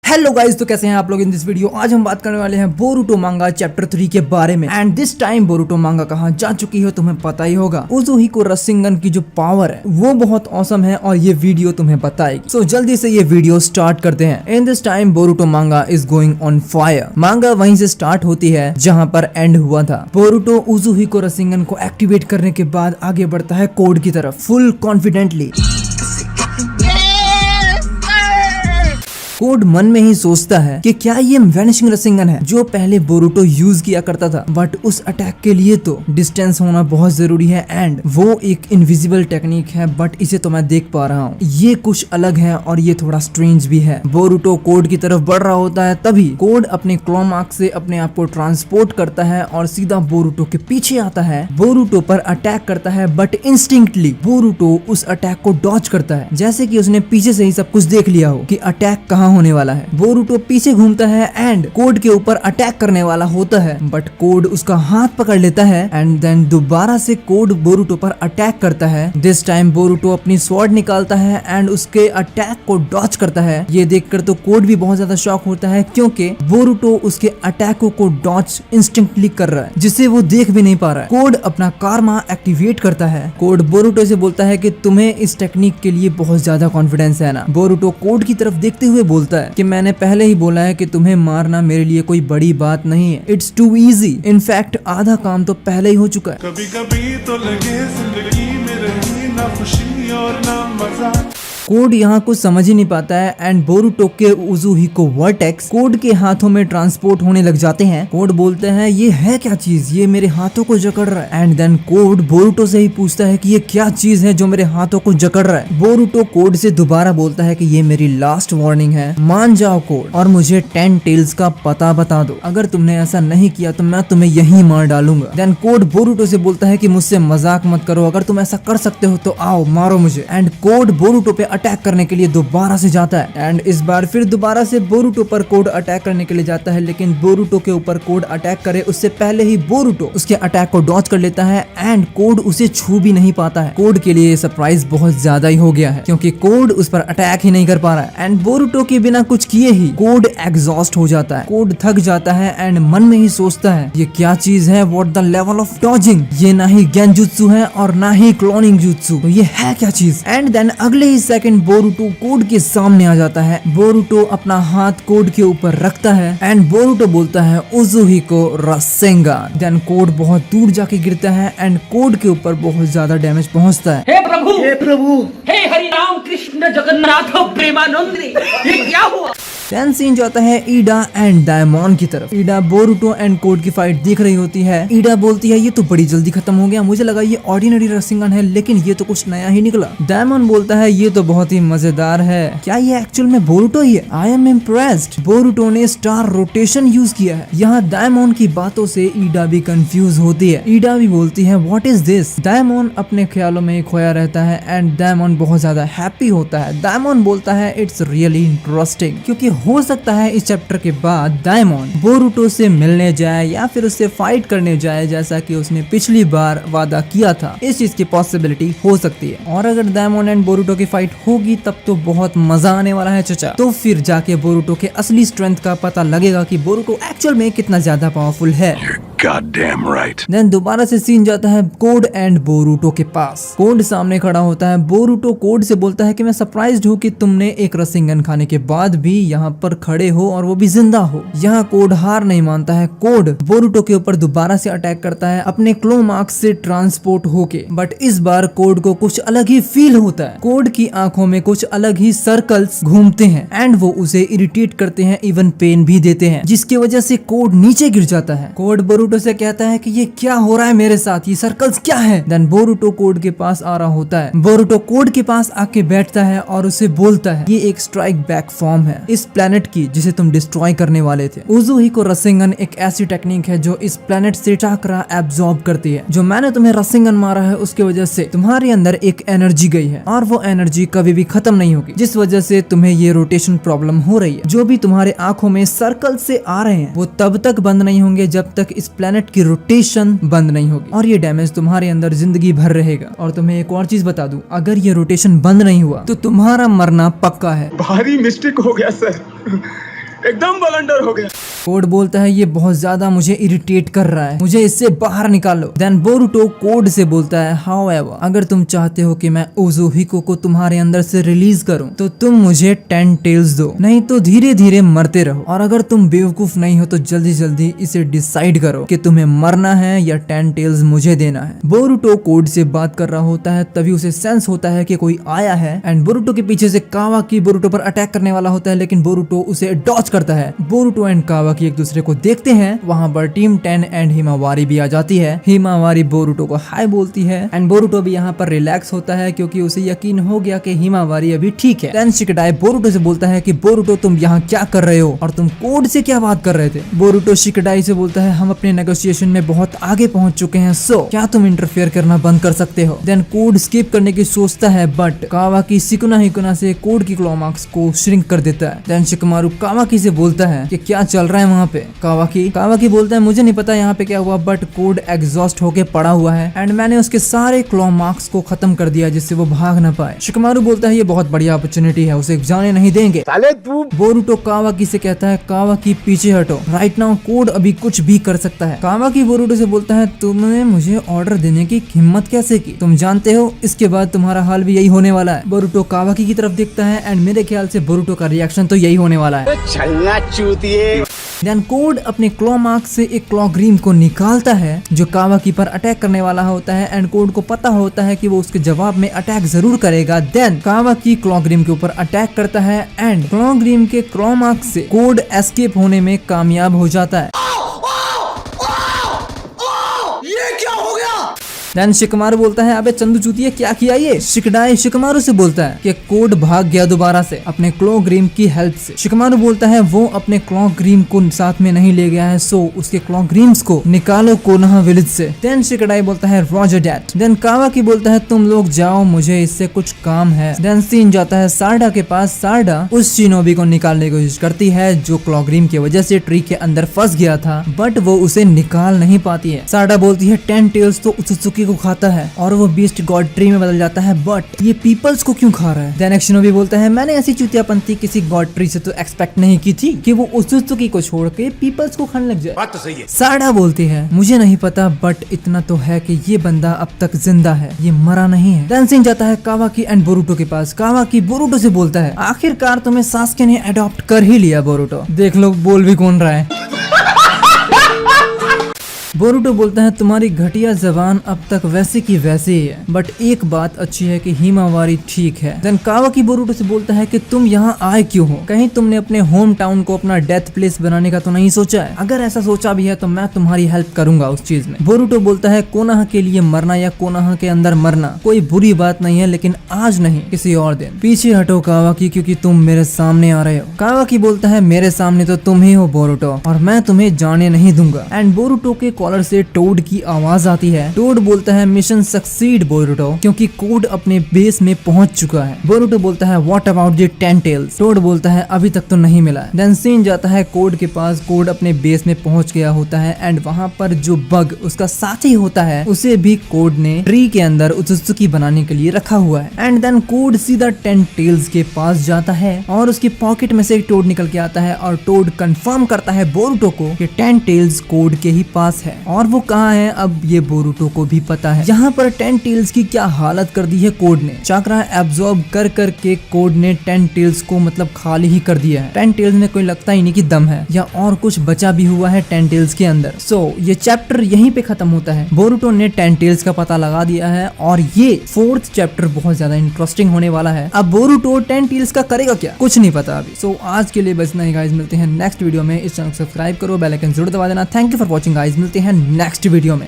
Hello guys, तो कैसे हैं आप लोग। इन दिस वीडियो आज हम बात करने वाले हैं बोरुटो मांगा चैप्टर 3 के बारे में। एंड दिस टाइम बोरुटो मांगा कहाँ जा चुकी है तुम्हें पता ही होगा। उज़ुहिको रसिंगन की जो पावर है वो बहुत औसम है और ये वीडियो तुम्हें बताएगी। सो जल्दी से ये वीडियो स्टार्ट करते हैं। इन दिस टाइम बोरुटो मांगा इज गोइंग ऑन फायर। मांगा वहीं से स्टार्ट होती है जहाँ पर एंड हुआ था। बोरुटो उज़ुहिको रसिंगन को एक्टिवेट करने के बाद आगे बढ़ता है कोड की तरफ फुल कॉन्फिडेंटली। कोड मन में ही सोचता है कि क्या ये वैनिशिंग रसिंगन है जो पहले बोरुटो यूज किया करता था, बट उस अटैक के लिए तो डिस्टेंस होना बहुत जरूरी है एंड वो एक इनविजिबल टेक्निक है, बट इसे तो मैं देख पा रहा हूँ। ये कुछ अलग है और ये थोड़ा स्ट्रेंज भी है। बोरुटो कोड की तरफ बढ़ रहा होता है, तभी कोड अपने क्लॉ मार्क से अपने आप को ट्रांसपोर्ट करता है और सीधा बोरुटो के पीछे आता है। बोरुटो पर अटैक करता है, बट इंस्टिंक्टली बोरुटो उस अटैक को डॉज करता है, जैसे कि उसने पीछे से ही सब कुछ देख लिया हो कि अटैक कहाँ होने वाला है। बोरुटो पीछे घूमता है एंड कोड के ऊपर अटैक करने वाला होता है, बट कोड उसका हाथ पकड़ लेता है एंड देन दोबारा से कोड बोरुटो पर अटैक करता है। दिस टाइम बोरुटो अपनी स्वॉर्ड निकालता है एंड उसके अटैक को डॉच करता है। ये देखकर तो कोड भी बहुत ज्यादा शॉक होता है, क्योंकि बोरुटो उसके अटैकों को डॉच इंस्टिंक्टली कर रहा है, जिसे वो देख भी नहीं पा रहा है। कोड अपना कारमा एक्टिवेट करता है। कोड बोरुटो से बोलता है कि तुम्हें इस टेक्निक के लिए बहुत ज्यादा कॉन्फिडेंस है ना। बोरुटो कोड की तरफ देखते हुए बोलता है कि मैंने पहले ही बोला है कि तुम्हें मारना मेरे लिए कोई बड़ी बात नहीं है। It's to easy. इनफैक्ट आधा काम तो पहले ही हो चुका है। कभी कभी तो लगे जिंदगी में रही ना खुशी और ना मजा। कोड यहाँ कुछ समझ ही नहीं पाता है एंड बोरुटो के उज़ुहिको वर्टेक्स कोड के हाथों में ट्रांसपोर्ट होने लग जाते हैं। कोड बोलते हैं ये है क्या चीज, ये मेरे हाथों को जकड़ रहा है। एंड देन कोड बोरुटो से ही पूछता है कि ये क्या चीज है जो मेरे हाथों को जकड़ रहा है। बोरुटो कोड से दोबारा बोलता है कि ये मेरी लास्ट वार्निंग है, मान जाओ कोड और मुझे 10 टेल्स का पता बता दो। अगर तुमने ऐसा नहीं किया तो मैं तुम्हें यहीं मार डालूंगा। देन कोड बोरुटो से बोलता है कि मुझसे मजाक मत करो, अगर तुम ऐसा कर सकते हो तो आओ मारो मुझे। एंड कोड बोरुटो पे अटैक करने के लिए दोबारा से जाता है एंड इस बार फिर दोबारा से बोरुटो पर कोड अटैक करने के लिए जाता है, लेकिन बोरुटो के ऊपर कोड अटैक करे उससे पहले ही बोरुटो उसके अटैक को डॉज कर लेता है एंड कोड उसे छू भी नहीं पाता है। कोड के लिए सरप्राइज बहुत ज्यादा ही हो गया है, क्योंकि कोड उस पर अटैक ही नहीं कर पा रहा है एंड बोरुटो के बिना कुछ किए ही कोड एग्जॉस्ट हो जाता है। कोड थक जाता है एंड मन में ही सोचता है ये क्या चीज है, what the level of dodging. ये ना ही गेंजुत्सु है और ना ही क्लोनिंग जुत्सु, तो ये है क्या चीज। एंड देन अगले ही सेकंड बोरुटो कोड के सामने आ जाता है। बोरुटो अपना हाथ कोड के ऊपर रखता है एंड बोरुटो बोलता है उज़ुहिको रसिंगन। देन कोड बहुत दूर जाके गिरता है एंड कोड के ऊपर बहुत ज्यादा डैमेज पहुंचता है। हे प्रभु, हे हरि राम कृष्ण जगन्नाथ प्रेमानंद, ये क्या हुआ। देन सीन जाता है ईडा एंड डायमॉन की तरफ। ईडा बोरुटो एंड कोड की फाइट देख रही होती है। ईडा बोलती है ये तो बड़ी जल्दी खत्म हो गया, मुझे लगा ये ऑर्डिनरी रसिंगन है, लेकिन ये तो कुछ नया ही निकला। डायमॉन बोलता है ये तो बहुत ही मजेदार है, क्या ये एक्चुअल में बोरुटो ही है। I am impressed. बोरुटो ने स्टार रोटेशन यूज किया है। यहाँ डायमॉन की बातों से ईडा भी कंफ्यूज होती है। ईडा भी बोलती है व्हाट इज दिस। डायमॉन अपने ख्यालों में खोया रहता है एंड डायमॉन बहुत ज्यादा हैप्पी होता है। डायमॉन बोलता है इट्स रियली इंटरेस्टिंग, क्योंकि हो सकता है इस चैप्टर के बाद डायमॉन बोरुटो से मिलने जाए या फिर उससे फाइट करने जाए, जैसा कि उसने पिछली बार वादा किया था। इस चीज की पॉसिबिलिटी हो सकती है और अगर डायमॉन एंड बोरुटो की फाइट होगी तब तो बहुत मजा आने वाला है चचा। तो फिर जाके बोरुटो के असली स्ट्रेंथ का पता लगेगा कि बोरुटो एक्चुअल में कितना ज्यादा पावरफुल है। Goddamn right. देन दोबारा से सीन जाता है कोड एंड बोरुटो के पास। कोड सामने खड़ा होता है। बोरुटो कोड से बोलता है कि मैं सरप्राइज्ड हूँ कि तुमने एक रसिंगन खाने के बाद भी यहाँ पर खड़े हो और वो भी जिंदा हो। यहाँ कोड हार नहीं मानता है। कोड बोरुटो के ऊपर दोबारा से अटैक करता है अपने क्लो मार्क से ट्रांसपोर्ट होके, बट इस बार कोड को कुछ अलग ही फील होता है। कोड की आंखों में कुछ अलग ही सर्कल्स घूमते हैं एंड वो उसे इरिटेट करते हैं, इवन पेन भी देते हैं, जिसकी वजह से कोड नीचे गिर जाता है। कोड बोरुटो से कहता है कि ये क्या हो रहा है मेरे साथ, ये सर्कल्स क्या है। देन बोरुटो कोड के पास आ रहा होता है। बोरुटो कोड के पास आके बैठता है और उसे बोलता है ये एक स्ट्राइक बैक फॉर्म है इस प्लेनेट की जिसे तुम डिस्ट्रॉय करने वाले थे। उज़ुहिको रसिंगन एक ऐसी टेक्निक है जो इस प्लेनेट से चाकरा एब्जॉर्ब करती है। जो मैंने तुम्हें रसिंगन मारा है उसके वजह से तुम्हारे अंदर एक एनर्जी गई है और वो एनर्जी कभी भी खत्म नहीं होगी, जिस वजह से तुम्हें ये रोटेशन प्रॉब्लम हो रही है। जो भी तुम्हारे आंखों में सर्कल से आ रहे हैं वो तब तक बंद नहीं होंगे जब तक इस प्लेनेट की रोटेशन बंद नहीं होगी, और ये डैमेज तुम्हारे अंदर जिंदगी भर रहेगा। और तुम्हें एक और चीज बता दूं, अगर ये रोटेशन बंद नहीं हुआ तो तुम्हारा मरना पक्का है। भारी मिस्टेक हो गया सर, एकदम बलंडर हो गया। कोड बोलता है ये बहुत ज्यादा मुझे इरिटेट कर रहा है, मुझे इससे बाहर निकालो। देन बोरुटो कोड से बोलता है हाउएवर, अगर तुम चाहते हो कि मैं उज़ुहिको को तुम्हारे अंदर से रिलीज करूं तो तुम मुझे 10 टेल्स दो, नहीं तो धीरे धीरे मरते रहो। और अगर तुम बेवकूफ नहीं हो तो जल्दी जल्दी इसे डिसाइड करो कि तुम्हें मरना है या 10 टेल्स मुझे देना है। बोरुटो कोड से बात कर रहा होता है, तभी उसे सेंस होता है कि कोई आया है एंड बोरुटो के पीछे से कावाकी बोरुटो पर अटैक करने वाला होता है, लेकिन बोरुटो उसे डॉच करता है। बोरुटो एंड कावाकी एक दूसरे को देखते हैं। वहाँ पर टीम 10 एंड हिमावारी भी आ जाती है। हिमावारी बोरुटो को हाय बोलती है एंड बोरुटो भी यहाँ पर रिलैक्स होता है क्योंकि उसे यकीन हो गया कि हिमावारी अभी ठीक है। देन शिकडाई बोरुटो से बोलता है कि बोरुटो तुम यहाँ क्या कर रहे हो और तुम कोड से क्या बात कर रहे थे। बोरुटो शिकडाई से बोलता है हम अपने नेगोशिएशन में बहुत आगे पहुंच चुके हैं, सो क्या तुम इंटरफेयर करना बंद कर सकते हो। देन कोड स्किप करने की सोचता है बट कावाकी सिकुना हिकुना से कोड की क्लॉ मार्क्स को श्रिंक कर देता है। देन शिकमारू कावाकी से बोलता है कि क्या चल रहा है वहाँ पे। कावाकी बोलता है मुझे नहीं पता यहाँ पे क्या हुआ, बट कोड एग्जॉस्ट होके पड़ा हुआ है एंड मैंने उसके सारे क्लॉ मार्क्स को खत्म कर दिया जिससे वो भाग ना पाए। शिकमारू बोलता है ये बहुत बढ़िया अपॉर्चुनिटी है, उसे जाने नहीं देंगे। साले तू बोरुटो कावाकी से कहता है कावाकी पीछे हटो, राइट नाउ कोड अभी कुछ भी कर सकता है। कावाकी बोरुटो से बोलता है तुमने मुझे ऑर्डर देने की हिम्मत कैसे की, तुम जानते हो इसके बाद तुम्हारा हाल भी यही होने वाला है। बोरुटो कावाकी की तरफ देखता है एंड मेरे ख्याल से बोरुटो का रिएक्शन तो यही होने वाला है। छलना चूतिए। देन कोड अपने क्लॉ मार्क से एक क्लॉ ग्रीम को निकालता है जो कावाकी पर अटैक करने वाला होता है एंड कोड को पता होता है कि वो उसके जवाब में अटैक जरूर करेगा। देन कावाकी क्लॉ ग्रीम के ऊपर अटैक करता है एंड क्लॉ ग्रीम के क्लॉ मार्क से कोड एस्केप होने में कामयाब हो जाता है। देन शिकमारू बोलता है अबे चंदू चूतिया क्या किया ये। शिकडाई शिकमारू से बोलता है कि कोड भाग गया दोबारा से अपने क्लॉ ग्रीम की हेल्प से। शिकमारू बोलता है वो अपने क्लॉ ग्रीम को साथ में नहीं ले गया है, सो उसके क्लॉ ग्रीम्स को निकालो कोनोहा विलेज से। देन शिकडाई बोलता है रॉजर डैट। देन कावाकी बोलता है तुम लोग जाओ, मुझे इससे कुछ काम है। देन सीन जाता है सारडा के पास। सारडा उस शिनोबी को निकालने की कोशिश करती है जो क्लॉ ग्रीम की वजह से ट्री के अंदर फंस गया था, बट वो उसे निकाल नहीं पाती है। सारडा बोलती है 10 टेल्स तो उत्सुकी को खाता है और वो बीस्ट गॉड ट्री में बदल जाता है, बट ये पीपल्स को क्यों खा रहा है। देन शिनोबी बोलता है मैंने ऐसी चूतियापंती किसी गॉड ट्री से तो एक्सपेक्ट नहीं की थी कि वो उत्सुकी को छोड़ के पीपल्स को खाने लग जाए। बात तो सही है। सारडा बोलती है मुझे नहीं पता, बट इतना तो है कि ये बंदा अब तक जिंदा है, ये मरा नहीं है। देन सीन जाता है कावाकी एंड बोरुटो के पास। कावाकी बोरुटो से बोलता है आखिरकार तुम्हें सास्के ने अडॉप्ट कर ही लिया बोरुटो, देख लो बोल भी कौन रहा है। बोरुटो बोलता है तुम्हारी घटिया जबान अब तक वैसे की वैसे ही है, बट एक बात अच्छी है कि हिमावारी ठीक है। देन कावाकी बोरुटो से बोलता है कि तुम यहाँ आए क्यों हो, कहीं तुमने अपने होम टाउन को अपना डेथ प्लेस बनाने का तो नहीं सोचा है। अगर ऐसा सोचा भी है तो मैं तुम्हारी हेल्प करूंगा उस चीज में। बोरुटो बोलता है कोनोहा के लिए मरना या कोनोहा के अंदर मरना कोई बुरी बात नहीं है, लेकिन आज नहीं किसी और दिन। पीछे हटो कावाकी क्योंकि तुम मेरे सामने आ रहे हो। कावाकी बोलता है मेरे सामने तो तुम ही हो बोरुटो और मैं तुम्हें जाने नहीं दूंगा। एंड बोरुटो के कॉलर से टोड की आवाज आती है। टोड बोलता है मिशन सक्सीड बोरुटो क्योंकि कोड अपने बेस में पहुंच चुका है। बोरुटो बोलता है what about the 10 tails. Toad बोलता है अभी तक तो नहीं मिला। देन सीन जाता है कोड के पास। कोड अपने बेस में पहुंच गया होता है एंड वहां पर जो बग उसका साथी होता है उसे भी कोड ने ट्री के अंदर उत्सुकी बनाने के लिए रखा हुआ है। एंड देन कोड सीधा 10 टेल्स के पास जाता है और उसकी पॉकेट में से एक टोड निकल के आता है और टोड कंफर्म करता है बोरुटो को कि 10 टेल्स कोड के ही पास है और वो कहाँ है अब ये बोरुटो को भी पता है। यहाँ पर 10 टेल्स की क्या हालत कर दी है कोड ने। चक्रा एब्जॉर्ब कर करके कोड ने 10 टेल्स को मतलब खाली ही कर दिया है। 10 टेल्स में कोई लगता ही नहीं कि दम है या और कुछ बचा भी हुआ है 10 टेल्स के अंदर। सो ये चैप्टर यहीं पे खत्म होता है। बोरुटो ने 10 टेल्स का पता लगा दिया है और ये 4th चैप्टर बहुत ज्यादा इंटरेस्टिंग होने वाला है। अब बोरुटो 10 टेल्स का करेगा क्या कुछ नहीं पता अभी। सो आज के लिए बस इतना ही गाइस, मिलते हैं नेक्स्ट वीडियो में। इस चैनल को सब्सक्राइब करो, बेल आइकन जरूर दबा देना। Thank you for watching guys, मिलते हैं नेक्स्ट वीडियो में।